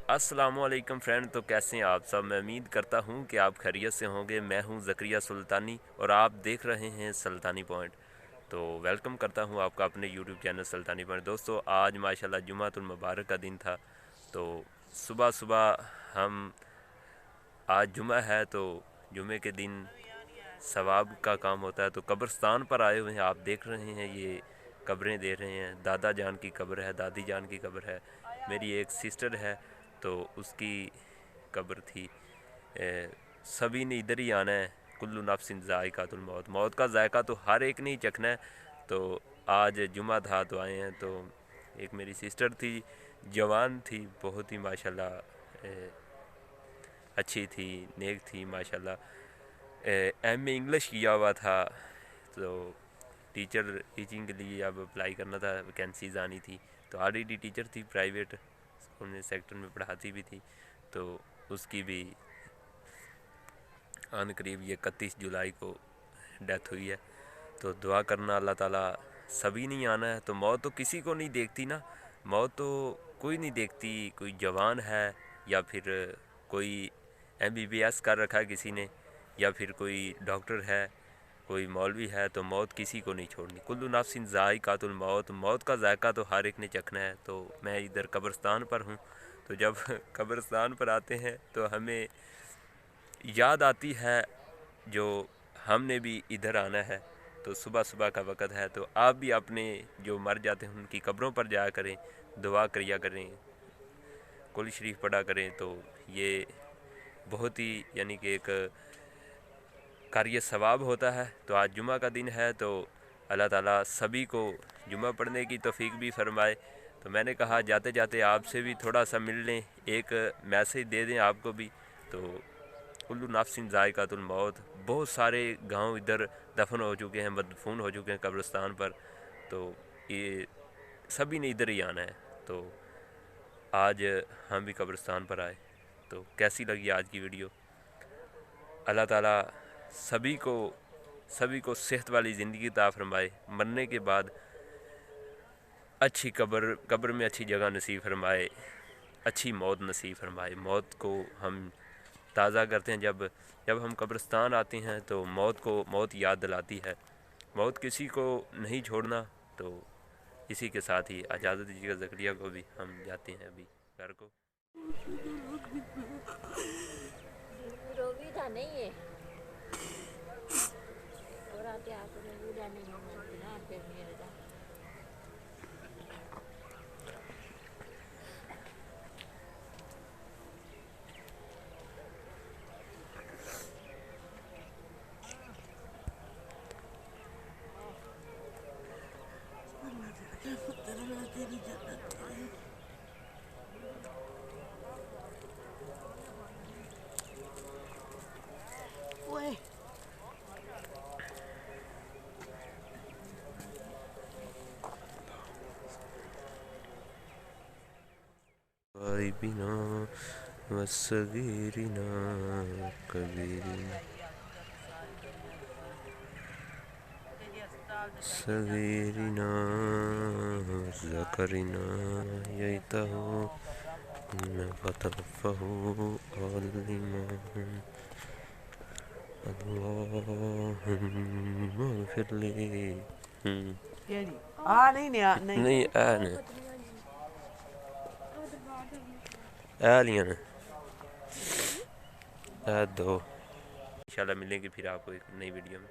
अस्सलामुअलैकुम फ्रेंड। तो कैसे हैं आप सब? मैं उम्मीद करता हूं कि आप खैरियत से होंगे। मैं हूं ज़करिया सुल्तानी और आप देख रहे हैं सुल्तानी पॉइंट। तो वेलकम करता हूं आपका अपने यूट्यूब चैनल सुल्तानी पॉइंट। दोस्तों, आज माशाल्लाह जुमातुल मुबारक का दिन था। तो सुबह सुबह हम आज जुमा है तो जुमे के दिन सवाब का काम होता है, तो कब्रिस्तान पर आए हुए हैं। आप देख रहे हैं ये कब्रें दे रहे हैं। दादा जान की कब्र है, दादी जान की कब्र है, मेरी एक सिस्टर है तो उसकी कब्र थी। सभी ने इधर ही आना है। कुल्लु नफ्सिन ज़ायक़ातुल मौत, मौत का जायका तो हर एक ने ही चखना है। तो आज जुमा था तो आए हैं। तो एक मेरी सिस्टर थी, जवान थी, बहुत ही माशाल्लाह अच्छी थी, नेक थी माशाल्लाह। एमए इंग्लिश किया हुआ था, तो टीचिंग के लिए अब अप्लाई करना था, वैकेंसीज आनी थी। तो ऑलरेडी टीचर थी, प्राइवेट स्कूल में सेक्टर में पढ़ाती भी थी। तो उसकी भी आन करीब ये 31 जुलाई को डेथ हुई है। तो दुआ करना अल्लाह ताला सभी नहीं आना है। तो मौत तो किसी को नहीं देखती ना, मौत तो कोई नहीं देखती। कोई जवान है या फिर कोई MBBS कर रखा है किसी ने, या फिर कोई डॉक्टर है, कोई मौलवी है, तो मौत किसी को नहीं छोड़नी। कुल्लु नफ्सिन ज़ायक़ातुल मौत, मौत का जायका तो हर एक ने चखना है। तो मैं इधर कब्रिस्तान पर हूँ। तो जब कब्रिस्तान पर आते हैं तो हमें याद आती है जो हमने भी इधर आना है। तो सुबह सुबह का वक़्त है, तो आप भी अपने जो मर जाते हैं उनकी कब्रों पर जाया करें, दुआ किया करें, कुल शरीफ पढ़ा करें। तो ये बहुत ही यानी कि एक कार्य सवाब होता है। तो आज जुमा का दिन है, तो अल्लाह ताला सभी को जुमा पढ़ने की तौफीक भी फरमाए। तो मैंने कहा जाते जाते आपसे भी थोड़ा सा मिल लें, एक मैसेज दे दें आपको भी। तो कुल्लु नफ्सिन ज़ायक़ातुल मौत, बहुत सारे गांव इधर दफन हो चुके हैं, मदफून हो चुके हैं कब्रिस्तान पर। तो ये सभी ने इधर ही आना है। तो आज हम भी कब्रिस्तान पर आए। तो कैसी लगी आज की वीडियो? अल्लाह ताला सभी को सेहत वाली ज़िंदगी अता फरमाए, मरने के बाद अच्छी कब्र में अच्छी जगह नसीब फरमाए, अच्छी मौत नसीब फरमाए। मौत को हम ताज़ा करते हैं जब हम कब्रिस्तान आते हैं, तो मौत याद दिलाती है। मौत किसी को नहीं छोड़ना। तो इसी के साथ ही इजाज़त दीजिएगा, ज़करिया को भी हम जाते हैं अभी घर को। नहीं है और आते आप नहीं बिना वसगीरिना कबीरिना सगीरिना ज़करिना यैतहु फतफ़हु आलिमा अल्लाहुम्मा ग़फ़िरली। नहीं आने आलियन दो। इंशाल्लाह मिलेंगे फिर आपको एक नई वीडियो में।